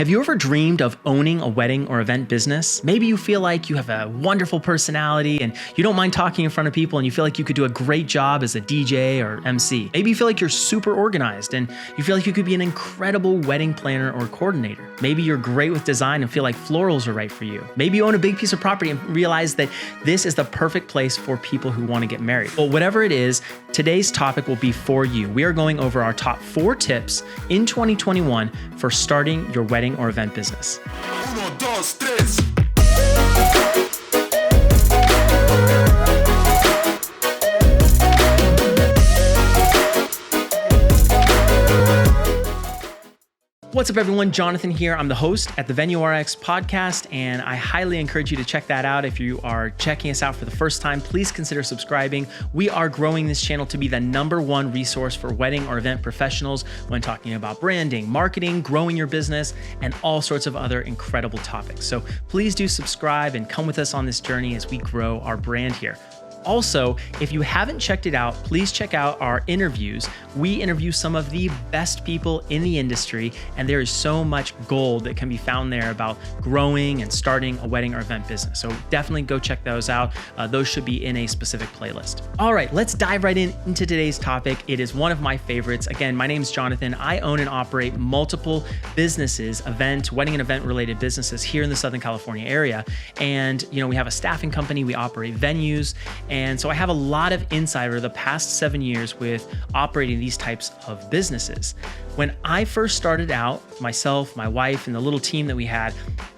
Have you ever dreamed of owning a wedding or event business? Maybe you feel like you have a wonderful personality and you don't mind talking in front of people and you feel like you could do a great job as a DJ or MC. Maybe you feel like you're super organized and you feel like you could be an incredible wedding planner or coordinator. Maybe you're great with design and feel like florals are right for you. Maybe you own a big piece of property and realize that this is the perfect place for people who want to get married. Well, whatever it is, today's topic will be for you. We are going over our top 4 tips in 2021 for starting your wedding or event business. Uno, dos, tres. What's up, everyone? Jonathan here. I'm the host at the Venue RX podcast, and I highly encourage you to check that out. If you are checking us out for the first time, please consider subscribing. We are growing this channel to be the #1 resource for wedding or event professionals when talking about branding, marketing, growing your business, and all sorts of other incredible topics. So please do subscribe and come with us on this journey as we grow our brand here. Also, if you haven't checked it out, please check out our interviews. We interview some of the best people in the industry, and there is so much gold that can be found there about growing and starting a wedding or event business. So definitely go check those out. Those should be in a specific playlist. All right, let's dive right into today's topic. It is one of my favorites. Again, my name is Jonathan. I own and operate multiple businesses, wedding and event related businesses here in the Southern California area. And, we have a staffing company, we operate venues. And so I have a lot of insight over the past 7 years with operating these types of businesses. When I first started out, myself, my wife, and the little team that we had,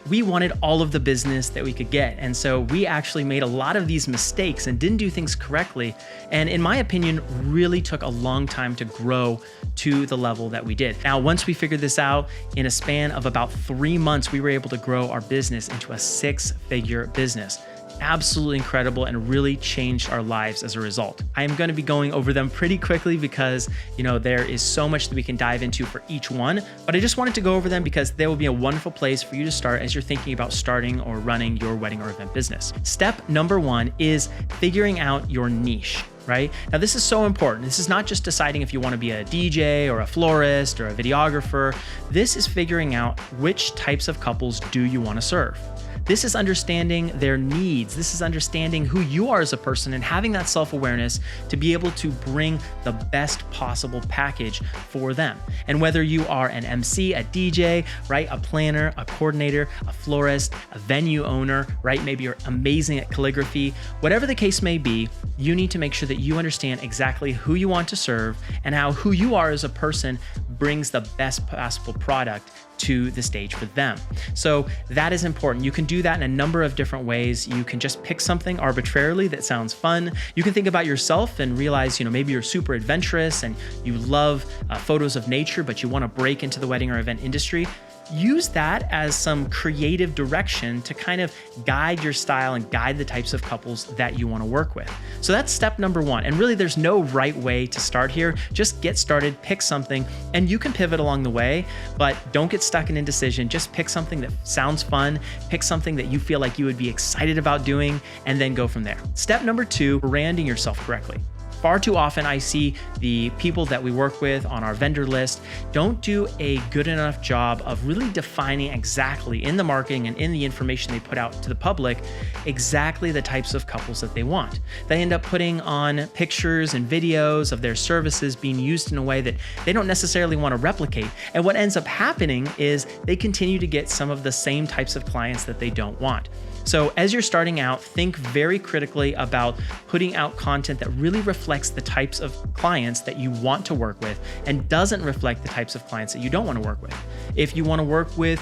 we wanted all of the business that we could get. And so we actually made a lot of these mistakes and didn't do things correctly. And in my opinion, really took a long time to grow to the level that we did. Now, once we figured this out, in a span of about 3 months, we were able to grow our business into a 6-figure business. Absolutely incredible, and really changed our lives as a result. I am going to be going over them pretty quickly because, there is so much that we can dive into for each one, but I just wanted to go over them because they will be a wonderful place for you to start as you're thinking about starting or running your wedding or event business. Step number 1 is figuring out your niche. Right? Now, this is so important. This is not just deciding if you want to be a DJ or a florist or a videographer. This is figuring out which types of couples do you want to serve. This is understanding their needs. This is understanding who you are as a person and having that self-awareness to be able to bring the best possible package for them. And whether you are an MC, a DJ, right, a planner, a coordinator, a florist, a venue owner, right, maybe you're amazing at calligraphy, whatever the case may be, you need to make sure that you understand exactly who you want to serve and how who you are as a person brings the best possible product to the stage for them. So that is important. You can do that in a number of different ways. You can just pick something arbitrarily that sounds fun. You can think about yourself and realize, maybe you're super adventurous and you love photos of nature, but you want to break into the wedding or event industry. Use that as some creative direction to kind of guide your style and guide the types of couples that you want to work with. So that's step number 1. And really, there's no right way to start here. Just get started, pick something, and you can pivot along the way, but don't get stuck in indecision. Just pick something that sounds fun, pick something that you feel like you would be excited about doing, and then go from there. Step number 2, branding yourself correctly. Far too often, I see the people that we work with on our vendor list don't do a good enough job of really defining exactly in the marketing and in the information they put out to the public exactly the types of couples that they want. They end up putting on pictures and videos of their services being used in a way that they don't necessarily want to replicate. And what ends up happening is they continue to get some of the same types of clients that they don't want. So as you're starting out, think very critically about putting out content that really reflects the types of clients that you want to work with and doesn't reflect the types of clients that you don't want to work with. If you want to work with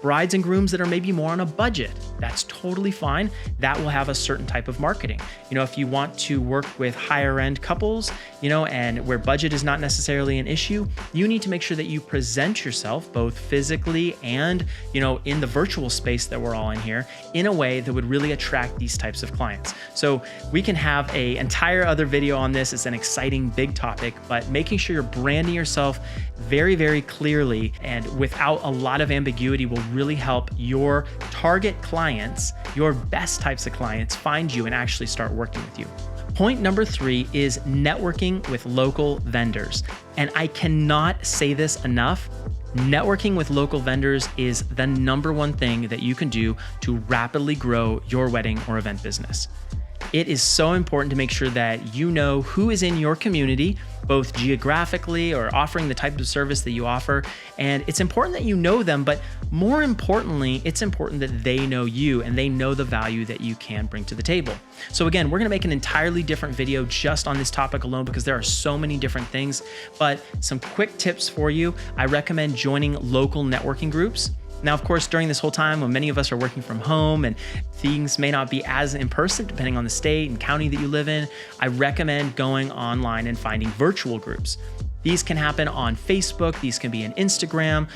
brides and grooms that are maybe more on a budget, that's totally fine. That will have a certain type of marketing. If you want to work with higher end couples, and where budget is not necessarily an issue, you need to make sure that you present yourself both physically and, in the virtual space that we're all in here in a way that would really attract these types of clients. So we can have an entire other video on this. It's an exciting big topic, but making sure you're branding yourself very, very clearly and without a lot of ambiguity will really help your target clients, your best types of clients, find you and actually start working with you. Point number 3 is networking with local vendors. And I cannot say this enough. Networking with local vendors is the number one thing that you can do to rapidly grow your wedding or event business. It is so important to make sure that you know who is in your community, both geographically or offering the type of service that you offer. And it's important that you know them, but more importantly, it's important that they know you and they know the value that you can bring to the table. So again, we're gonna make an entirely different video just on this topic alone because there are so many different things, but some quick tips for you. I recommend joining local networking groups. Now, of course, during this whole time when many of us are working from home and things may not be as in person, depending on the state and county that you live in, I recommend going online and finding virtual groups. These can happen on Facebook. These can be on Instagram.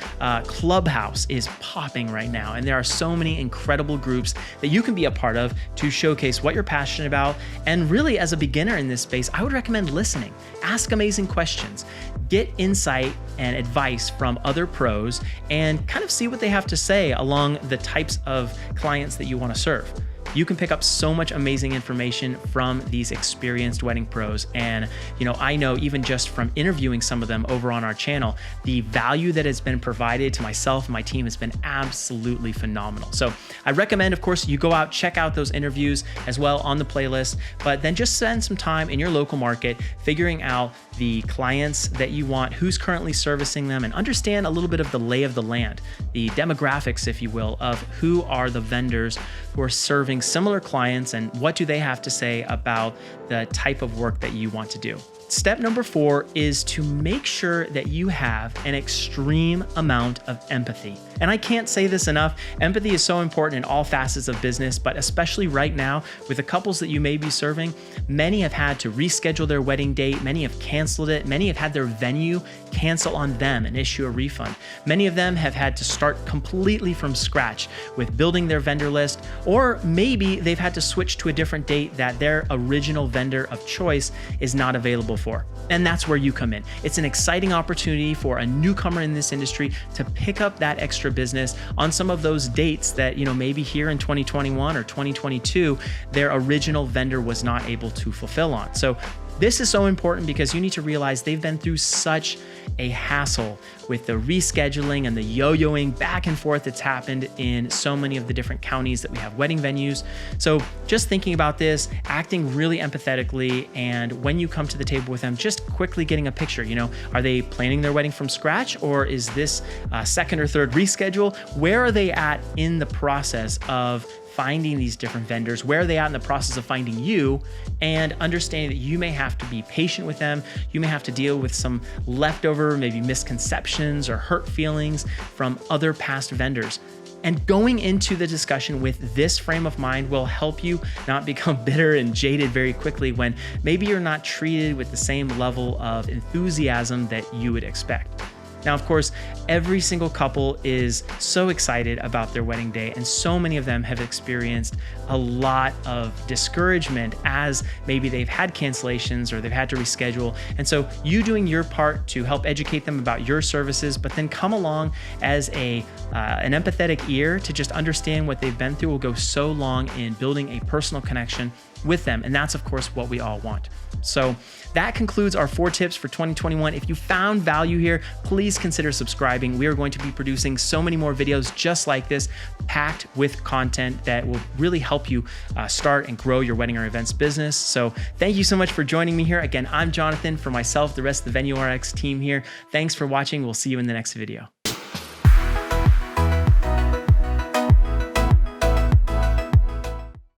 Clubhouse is popping right now. And there are so many incredible groups that you can be a part of to showcase what you're passionate about. And really, as a beginner in this space, I would recommend listening. Ask amazing questions. Get insight and advice from other pros and kind of see what they have to say along the types of clients that you want to serve. You can pick up so much amazing information from these experienced wedding pros. And, I know even just from interviewing some of them over on our channel, the value that has been provided to myself and my team has been absolutely phenomenal. So I recommend, of course, you go out, check out those interviews as well on the playlist, but then just spend some time in your local market figuring out the clients that you want, who's currently servicing them, and understand a little bit of the lay of the land, the demographics, if you will, of who are the vendors who are serving similar clients and what do they have to say about the type of work that you want to do. Step number 4 is to make sure that you have an extreme amount of empathy. And I can't say this enough. Empathy is so important in all facets of business, but especially right now with the couples that you may be serving, many have had to reschedule their wedding date. Many have canceled it. Many have had their venue cancel on them and issue a refund. Many of them have had to start completely from scratch with building their vendor list, or maybe they've had to switch to a different date that their original vendor of choice is not available for. And that's where you come in. It's an exciting opportunity for a newcomer in this industry to pick up that extra business on some of those dates that, maybe here in 2021 or 2022, their original vendor was not able to fulfill on. So this is so important because you need to realize they've been through such a hassle with the rescheduling and the yo-yoing back and forth that's happened in so many of the different counties that we have wedding venues. So just thinking about this, acting really empathetically, and when you come to the table with them, just quickly getting a picture, are they planning their wedding from scratch, or is this second or third reschedule? Where are they at in the process of finding these different vendors? Where are they at in the process of finding you? And understanding that you may have to be patient with them. You may have to deal with some leftover, maybe misconceptions or hurt feelings from other past vendors. And going into the discussion with this frame of mind will help you not become bitter and jaded very quickly when maybe you're not treated with the same level of enthusiasm that you would expect. Now, of course, every single couple is so excited about their wedding day, and so many of them have experienced a lot of discouragement as maybe they've had cancellations or they've had to reschedule. And so you doing your part to help educate them about your services, but then come along as an empathetic ear to just understand what they've been through will go so long in building a personal connection with them. And that's, of course, what we all want. So that concludes our 4 tips for 2021. If you found value here, please consider subscribing. We are going to be producing so many more videos just like this, packed with content that will really help you start and grow your wedding or events business. So thank you so much for joining me here. Again, I'm Jonathan. For myself, the rest of the Venue RX team here, thanks for watching. We'll see you in the next video.